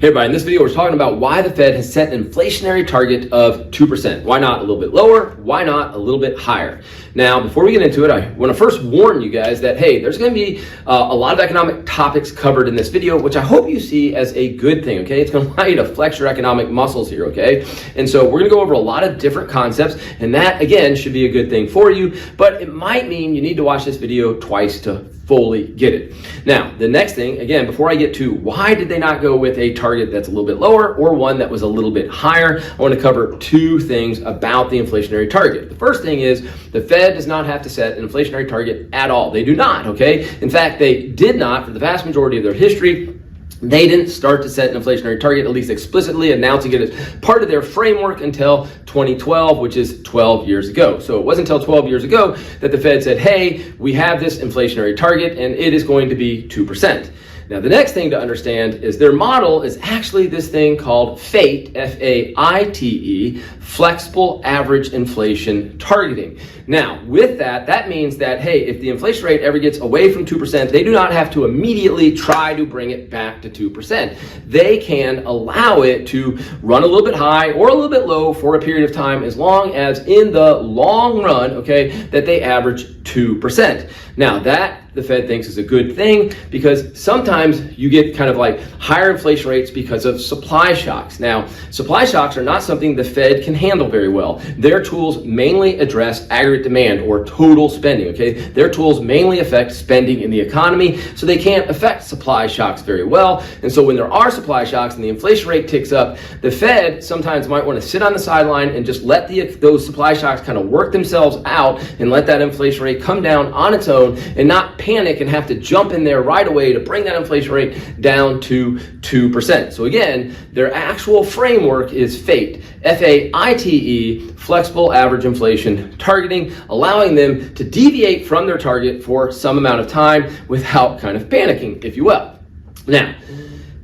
Hey everybody, in this video we're talking about why the Fed has set an inflationary target of 2%. Why not a little bit lower? Why not a little bit higher? Now, before we get into it, I want to first warn you guys that, hey, there's going to be a lot of economic topics covered in this video, which I hope you see as a good thing, okay? It's going to allow you to flex your economic muscles here, okay? And so we're going to go over a lot of different concepts, and that, again, should be a good thing for you, but it might mean you need to watch this video twice to fully get it. Now, the next thing, again, before I get to why did they not go with a target that's a little bit lower or one that was a little bit higher, I want to cover two things about the inflationary target. The first thing is the Fed does not have to set an inflationary target at all. They do not, okay? In fact, they did not for the vast majority of their history. They didn't start to set an inflationary target, at least explicitly announcing it as part of their framework until 2012, which is 12 years ago. So it wasn't until 12 years ago that the Fed said, hey, we have this inflationary target and it is going to be 2%. Now, the next thing to understand is their model is actually this thing called FAITE, F-A-I-T-E, Flexible Average Inflation Targeting. Now, with that, that means that, hey, if the inflation rate ever gets away from 2%, they do not have to immediately try to bring it back to 2%. They can allow it to run a little bit high or a little bit low for a period of time as long as in the long run, okay, that they average 2%. Now, that the Fed thinks is a good thing because sometimes you get kind of like higher inflation rates because of supply shocks. Now, supply shocks are not something the Fed can handle very well. Their tools mainly address aggregate demand or total spending, okay? Their tools mainly affect spending in the economy, so they can't affect supply shocks very well. And so when there are supply shocks and the inflation rate ticks up, the Fed sometimes might want to sit on the sideline and just let those supply shocks kind of work themselves out and let that inflation rate come down on its own and not panic and have to jump in there right away to bring that inflation rate down to 2%. So again, their actual framework is FAITE, F-A-I-T-E, Flexible Average Inflation Targeting, allowing them to deviate from their target for some amount of time without kind of panicking, if you will. Now,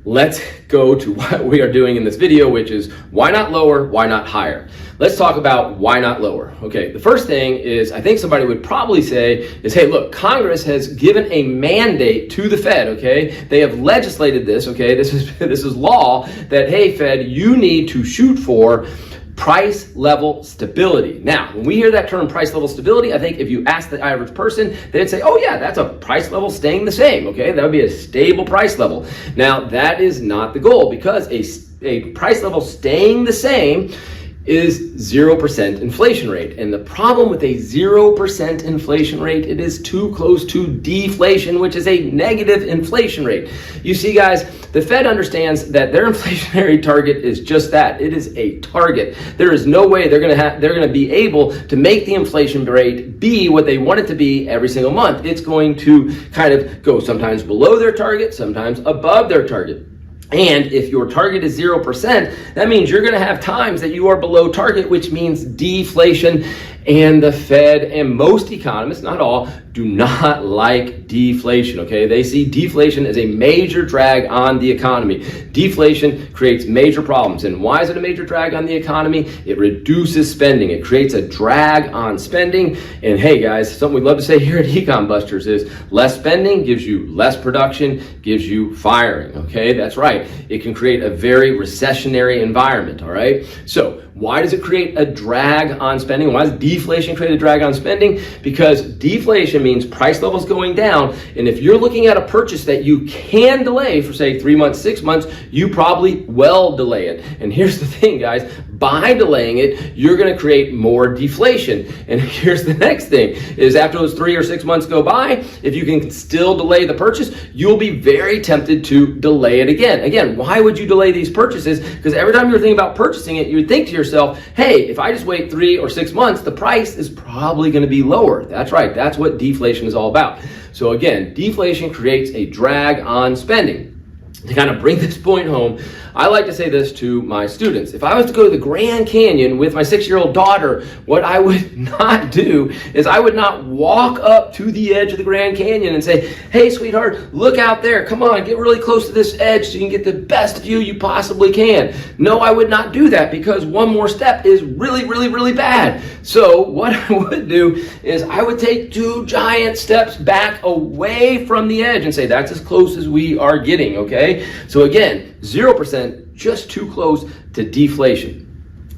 let's go to what we are doing in this video, which is why not lower, why not higher? Let's talk about why not lower. Okay, the first thing is I think somebody would probably say is, hey, look, Congress has given a mandate to the Fed, okay? They have legislated this, okay? This is law that, hey, Fed, you need to shoot for price level stability. Now, when we hear that term price level stability, I think if you ask the average person, they'd say, oh yeah, that's a price level staying the same, okay? That would be a stable price level. Now, that is not the goal because a price level staying the same is 0% inflation rate. And the problem with a 0% inflation rate, it is too close to deflation, which is a negative inflation rate. You see, guys, the Fed understands that their inflationary target is just that. It is a target. There is no way they're going to be able to make the inflation rate be what they want it to be every single month. It's going to kind of go sometimes below their target, sometimes above their target. And if your target is 0%, that means you're going to have times that you are below target, which means deflation. And the Fed and most economists, not all, do not like deflation, okay? They see deflation as a major drag on the economy. Deflation creates major problems. And why is it a major drag on the economy? It reduces spending. It creates a drag on spending. And hey, guys, something we love to say here at Econ Busters is less spending gives you less production, gives you firing, okay? That's right. It can create a very recessionary environment, all right? So why does it create a drag on spending? Why does deflation create a drag on spending? Because deflation means price levels going down. And if you're looking at a purchase that you can delay for, say, 3 months, 6 months, you probably will delay it. And here's the thing, guys. By delaying it, you're going to create more deflation. And here's the next thing is after those 3 or 6 months go by, if you can still delay the purchase, you'll be very tempted to delay it again. Again, why would you delay these purchases? Because every time you're thinking about purchasing it, you would think to yourself, hey, if I just wait 3 or 6 months, the price is probably going to be lower. That's right. That's what deflation is all about. So again, deflation creates a drag on spending. To kind of bring this point home, I like to say this to my students. If I was to go to the Grand Canyon with my 6-year-old daughter, what I would not do is I would not walk up to the edge of the Grand Canyon and say, hey, sweetheart, look out there. Come on, get really close to this edge so you can get the best view you possibly can. No, I would not do that because one more step is really, really, really bad. So what I would do is I would take 2 giant steps back away from the edge and say that's as close as we are getting, okay? So again, 0%, just too close to deflation.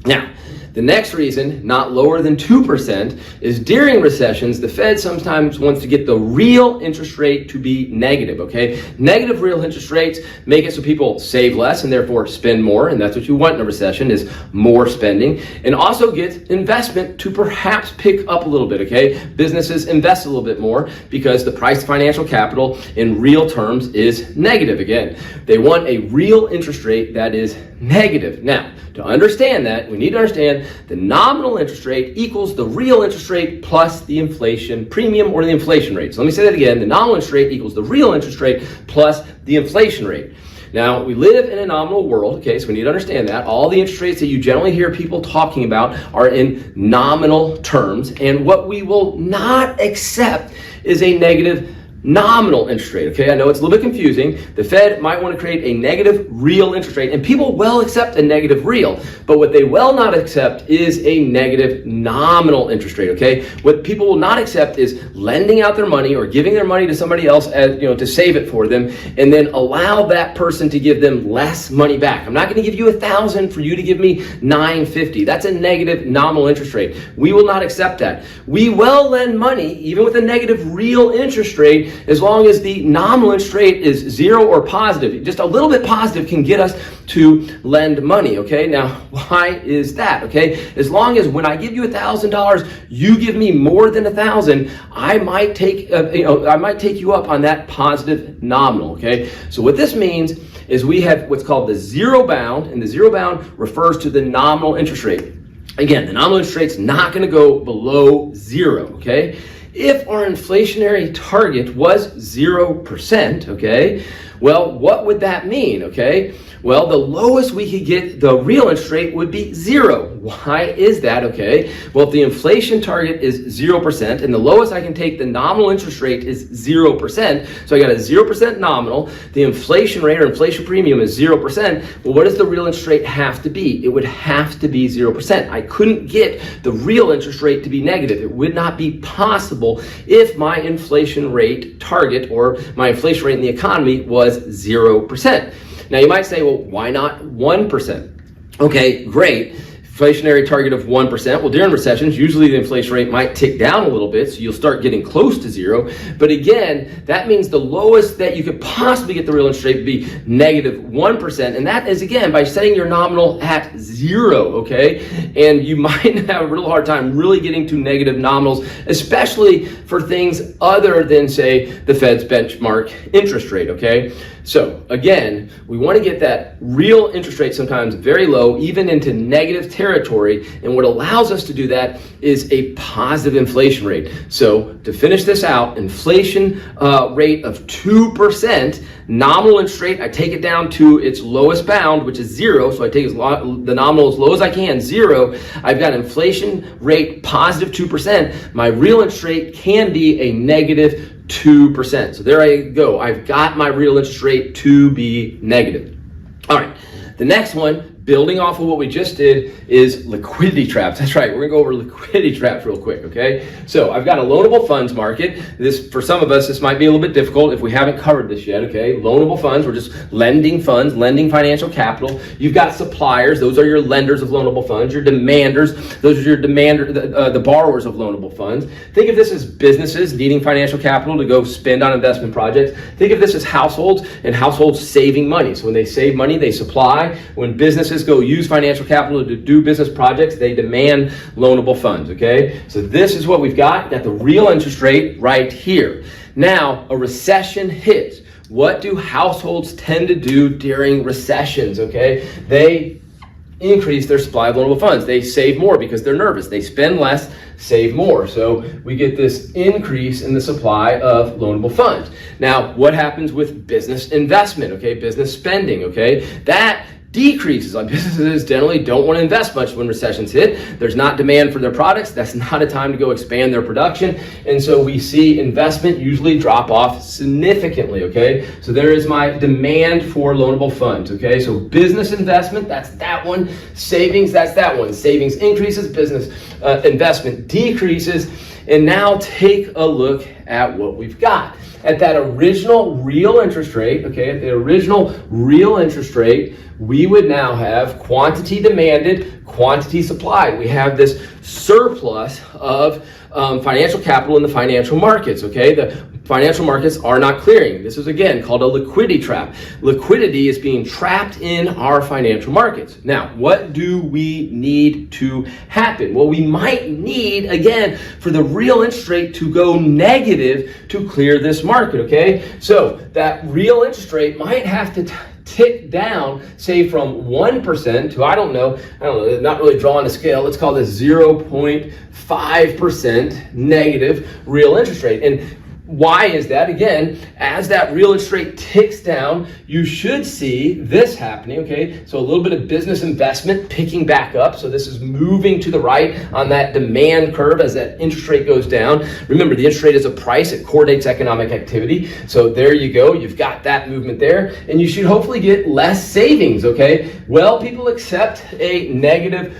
Now, the next reason, not lower than 2%, is during recessions, the Fed sometimes wants to get the real interest rate to be negative, okay? Negative real interest rates make it so people save less and therefore spend more, and that's what you want in a recession, is more spending, and also get investment to perhaps pick up a little bit, okay? Businesses invest a little bit more because the price of financial capital in real terms is negative. Again, they want a real interest rate that is negative. Now, to understand that, we need to understand the nominal interest rate equals the real interest rate plus the inflation premium or the inflation rate. So let me say that again. The nominal interest rate equals the real interest rate plus the inflation rate. Now, we live in a nominal world, okay, so we need to understand that. All the interest rates that you generally hear people talking about are in nominal terms, and what we will not accept is a negative nominal interest rate, okay? I know it's a little bit confusing. The Fed might want to create a negative real interest rate, and people will accept a negative real, but what they will not accept is a negative nominal interest rate, okay? What people will not accept is lending out their money or giving their money to somebody else as, to save it for them, and then allow that person to give them less money back. I'm not going to give you $1,000 for you to give me $950. That's a negative nominal interest rate. We will not accept that. We will lend money, even with a negative real interest rate, as long as the nominal interest rate is 0 or positive. Just a little bit positive can get us to lend money, okay? Now, why is that, okay? As long as when I give you $1,000, you give me more than $1,000, I might take you up on that positive nominal, okay? So what this means is we have what's called the zero bound, and the zero bound refers to the nominal interest rate. Again, the nominal interest rate's not going to go below 0, okay? If our inflationary target was 0%, okay, well, what would that mean, okay? Well, the lowest we could get the real interest rate would be 0. Why is that, okay? Well, if the inflation target is 0% and the lowest I can take the nominal interest rate is 0%, so I got a 0% nominal, the inflation rate or inflation premium is 0%, well, what does the real interest rate have to be? It would have to be 0%. I couldn't get the real interest rate to be negative. It would not be possible if my inflation rate target or my inflation rate in the economy was 0%. Now you might say, well, why not 1%? Okay, great. Inflationary target of 1%. Well, during recessions, usually the inflation rate might tick down a little bit, so you'll start getting close to 0. But again, that means the lowest that you could possibly get the real interest rate would be negative 1%. And that is, again, by setting your nominal at 0, okay? And you might have a real hard time really getting to negative nominals, especially for things other than, say, the Fed's benchmark interest rate, okay? So again, we want to get that real interest rate sometimes very low, even into negative territory. And what allows us to do that is a positive inflation rate. So to finish this out, inflation rate of 2%, nominal interest rate, I take it down to its lowest bound, which is 0. So I take the nominal as low as I can, 0. I've got inflation rate positive 2%. My real interest rate can be a negative 2%. So there I go. I've got my real interest rate to be negative. All right. The next one, building off of what we just did, is liquidity traps. That's right. We're going to go over liquidity traps real quick, okay? So I've got a loanable funds market. This, for some of us, this might be a little bit difficult if we haven't covered this yet, okay? Loanable funds, we're just lending funds, lending financial capital. You've got suppliers. Those are your lenders of loanable funds. Your demanders, those are your the borrowers of loanable funds. Think of this as businesses needing financial capital to go spend on investment projects. Think of this as households and households saving money. So when they save money, they supply. When businesses go use financial capital to do business projects, they demand loanable funds, okay? So this is what we've got. Got the real interest rate right here. Now, a recession hits. What do households tend to do during recessions, okay? They increase their supply of loanable funds. They save more because they're nervous. They spend less, save more. So we get this increase in the supply of loanable funds. Now, what happens with business investment, okay? Business spending, okay? That decreases. Like businesses generally don't want to invest much when recessions hit. There's not demand for their products. That's not a time to go expand their production. And so we see investment usually drop off significantly, okay? So there is my demand for loanable funds, okay? So business investment, that's that one. Savings, that's that one. Savings increases, business investment decreases. And now take a look at what we've got. At that original real interest rate, okay, at the original real interest rate, we would now have quantity demanded, quantity supplied. We have this surplus of financial capital in the financial markets, okay? The financial markets are not clearing. This is, again, called a liquidity trap. Liquidity is being trapped in our financial markets. Now, what do we need to happen? Well, we might need, again, for the real interest rate to go negative to clear this market, okay? So that real interest rate might have to tick down, say from 1% to, I don't know, not really drawing a scale. Let's call this 0.5% negative real interest rate. And why is that? Again, as that real interest rate ticks down, you should see this happening, okay? So a little bit of business investment picking back up. So this is moving to the right on that demand curve as that interest rate goes down. Remember, the interest rate is a price. It coordinates economic activity. So there you go. You've got that movement there. And you should hopefully get less savings, okay? Well, people accept a negative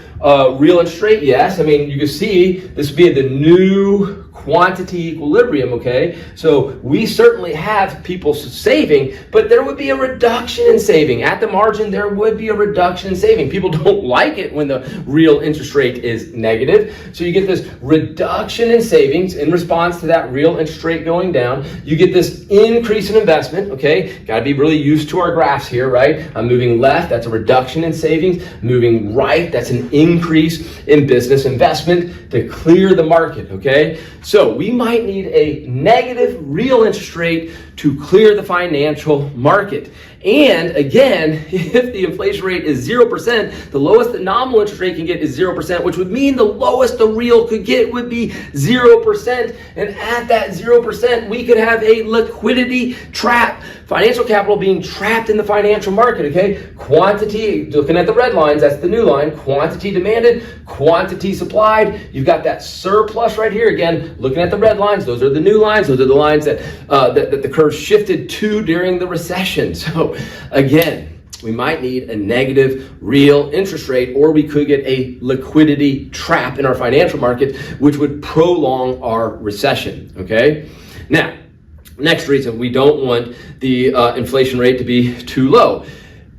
real interest rate, yes. I mean, you can see this would be the new quantity equilibrium, okay? So we certainly have people saving, but there would be a reduction in saving. At the margin, there would be a reduction in saving. People don't like it when the real interest rate is negative. So you get this reduction in savings in response to that real interest rate going down. You get this increase in investment, okay? Got to be really used to our graphs here, right? I'm moving left, that's a reduction in savings. Moving right, that's an increase in business investment to clear the market, okay? So we might need a negative real interest rate to clear the financial market. And again, if the inflation rate is 0%, the lowest the nominal interest rate can get is 0%, which would mean the lowest the real could get would be 0%. And at that 0%, we could have a liquidity trap. Financial capital being trapped in the financial market, okay? Quantity, looking at the red lines, that's the new line. Quantity demanded, quantity supplied. You've got that surplus right here. Again, looking at the red lines, those are the new lines. Those are the lines that the curve shifted to during the recession. So again, we might need a negative real interest rate, or we could get a liquidity trap in our financial market, which would prolong our recession, okay? Now, next reason we don't want the inflation rate to be too low.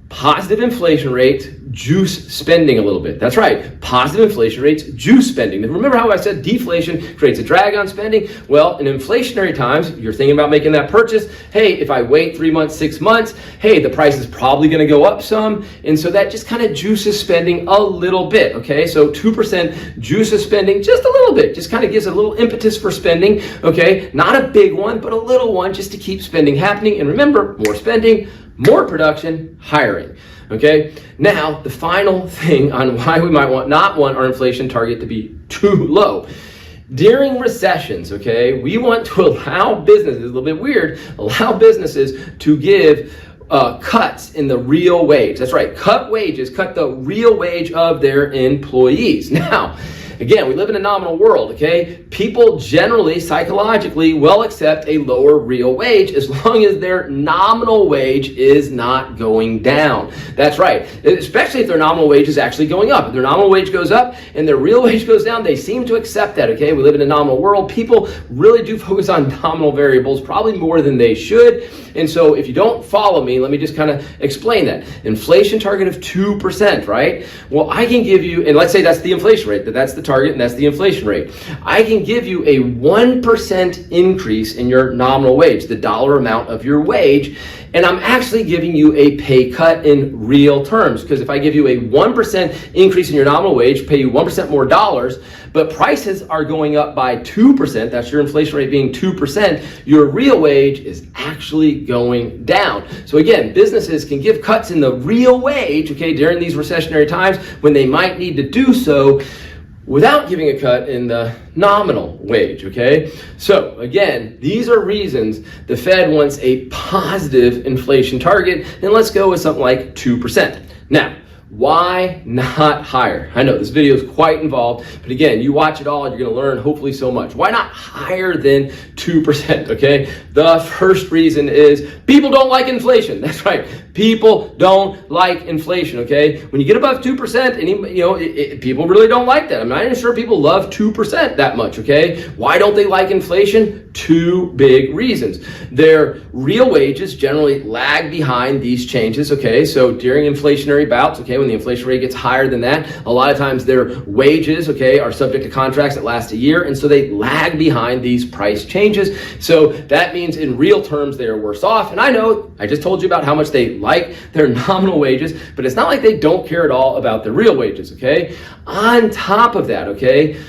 Positive inflation rates juice spending a little bit. That's right. Positive inflation rates juice spending. And remember how I said deflation creates a drag on spending? Well, in inflationary times, you're thinking about making that purchase. Hey, if I wait 3 months, 6 months, hey, the price is probably going to go up some. And so that just kind of juices spending a little bit. Okay, so 2% juices spending just a little bit. Just kind of gives a little impetus for spending. Okay, not a big one, but a little one just to keep spending happening. And remember, more spending, more production, hiring. Okay, now the final thing on why we might not want our inflation target to be too low. During recessions, okay, we want to allow businesses, a little bit weird, allow businesses to give cuts in the real wage. That's right, cut wages, cut the real wage of their employees. Now, again, we live in a nominal world, okay? People generally, psychologically, will accept a lower real wage as long as their nominal wage is not going down. That's right, especially if their nominal wage is actually going up. If their nominal wage goes up and their real wage goes down, they seem to accept that, okay? We live in a nominal world. People really do focus on nominal variables, probably more than they should. And so if you don't follow me, let me just kind of explain that. Inflation target of 2%, right? Well, I can give you, and let's say that's the inflation rate, that's the target, and that's the inflation rate. I can give you a 1% increase in your nominal wage, the dollar amount of your wage, and I'm actually giving you a pay cut in real terms, because if I give you a 1% increase in your nominal wage, pay you 1% more dollars, but prices are going up by 2%, that's your inflation rate being 2%, your real wage is actually going down. So again, businesses can give cuts in the real wage, okay, during these recessionary times when they might need to do so, without giving a cut in the nominal wage, okay? So again, these are reasons the Fed wants a positive inflation target, and let's go with something like 2%. Now, why not higher? I know this video is quite involved, but again, you watch it all, you're going to learn hopefully so much. Why not higher than 2%? Okay, the first reason is people don't like inflation. That's right, people don't like inflation. Okay, when you get above 2%, people really don't like that. I'm not even sure people love 2% that much. Okay, why don't they like inflation? Two big reasons. Their real wages generally lag behind these changes. Okay, so during inflationary bouts, okay, when the inflation rate gets higher than that, a lot of times their wages, okay, are subject to contracts that last a year, and so they lag behind these price changes. So that means in real terms they are worse off. And I know I just told you about how much they like their nominal wages, but it's not like they don't care at all about their real wages. Okay, on top of that, okay,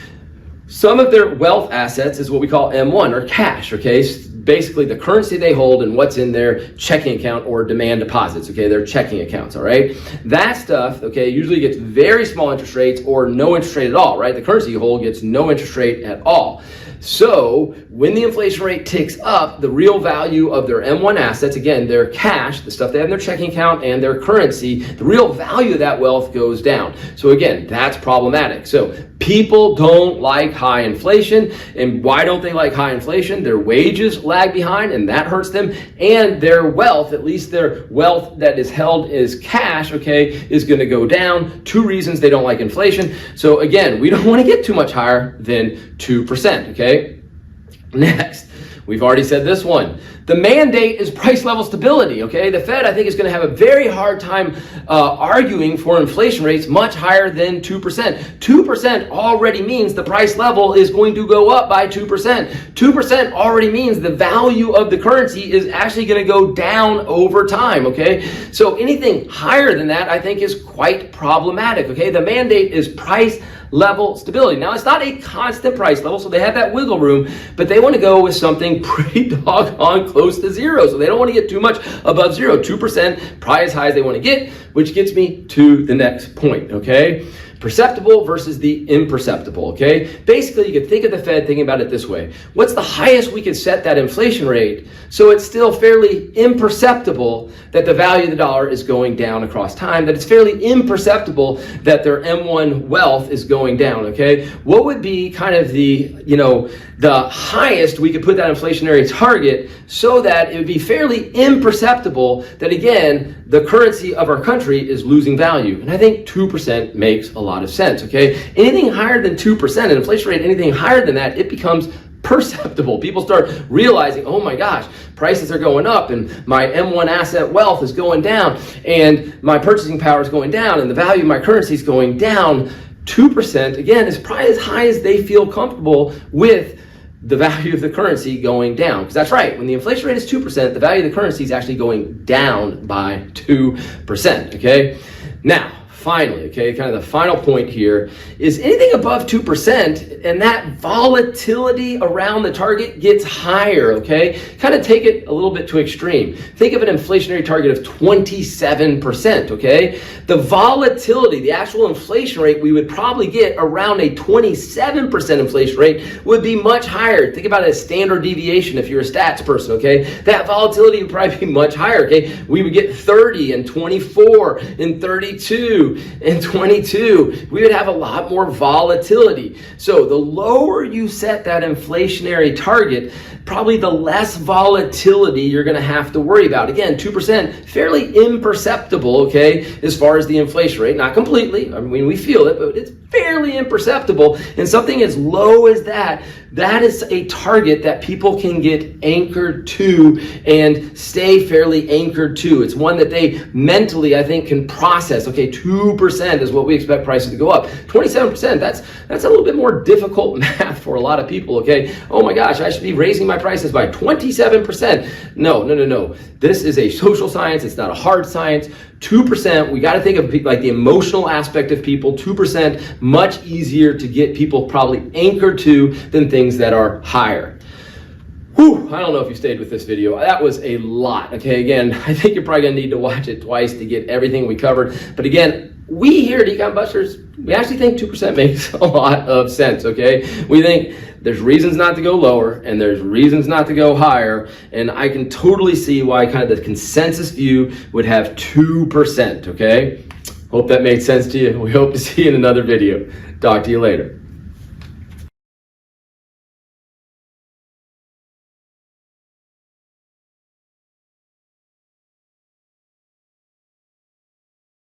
some of their wealth assets is what we call M1 or cash, okay? Basically the currency they hold and what's in their checking account or demand deposits, okay? Their checking accounts, all right? That stuff, okay, usually gets very small interest rates or no interest rate at all, right? The currency you hold gets no interest rate at all. So when the inflation rate ticks up, the real value of their M1 assets, again, their cash, the stuff they have in their checking account and their currency, the real value of that wealth goes down. So again, that's problematic. So people don't like high inflation. And why don't they like high inflation? Their wages lag behind and that hurts them. And their wealth, at least their wealth that is held as cash, okay, is going to go down. Two reasons they don't like inflation. So again, we don't want to get too much higher than 2%, okay? Next, we've already said this one. The mandate is price level stability, okay? The Fed, I think, is going to have a very hard time arguing for inflation rates much higher than 2%. 2% already means the price level is going to go up by 2%. 2% already means the value of the currency is actually going to go down over time, okay? So anything higher than that, I think, is quite problematic, okay? The mandate is price level stability. Now, it's not a constant price level, so they have that wiggle room, but they want to go with something pretty doggone close to zero. So they don't want to get too much above zero. 2%, probably as high as they want to get, which gets me to the next point, okay? Perceptible versus the imperceptible, okay? Basically, you could think of the Fed thinking about it this way. What's the highest we could set that inflation rate so it's still fairly imperceptible that the value of the dollar is going down across time, that it's fairly imperceptible that their M1 wealth is going down, okay? What would be kind of the highest we could put that inflationary target so that it would be fairly imperceptible that, again, the currency of our country is losing value? And I think 2% makes a lot of sense, okay? Anything higher than 2%, an inflation rate, anything higher than that, it becomes perceptible. People start realizing, oh my gosh, prices are going up and my M1 asset wealth is going down and my purchasing power is going down and the value of my currency is going down. 2%, again, is probably as high as they feel comfortable with the value of the currency going down. Because that's right, when the inflation rate is 2%, the value of the currency is actually going down by 2%, okay? Now, finally, okay, kind of the final point here is anything above 2% and that volatility around the target gets higher, okay? Kind of take it a little bit to extreme. Think of an inflationary target of 27%, okay? The volatility, the actual inflation rate we would probably get around a 27% inflation rate would be much higher. Think about it as standard deviation if you're a stats person, okay? That volatility would probably be much higher, okay? We would get 30 and 24 and 32 and 22. We would have a lot more volatility. So the lower you set that inflationary target, probably the less volatility you're going to have to worry about. Again, 2%, fairly imperceptible, okay, as far as the inflation rate. Not completely. I mean, we feel it, but it's fairly imperceptible. And something as low as that, that is a target that people can get anchored to and stay fairly anchored to. It's one that they mentally, I think, can process. Okay, 2% is what we expect prices to go up. 27%, that's a little bit more difficult math for a lot of people, okay? Oh my gosh, I should be raising my prices by 27%. No. This is a social science. It's not a hard science. 2%, we got to think of like the emotional aspect of people. 2%, much easier to get people probably anchored to than things that are higher. Whew, I don't know if you stayed with this video. That was a lot. Okay, again, I think you're probably going to need to watch it twice to get everything we covered. But again, we here at Econ Busters, we actually think 2% makes a lot of sense, okay? We think there's reasons not to go lower and there's reasons not to go higher, and I can totally see why kind of the consensus view would have 2%, okay? Hope that made sense to you. We hope to see you in another video. Talk to you later.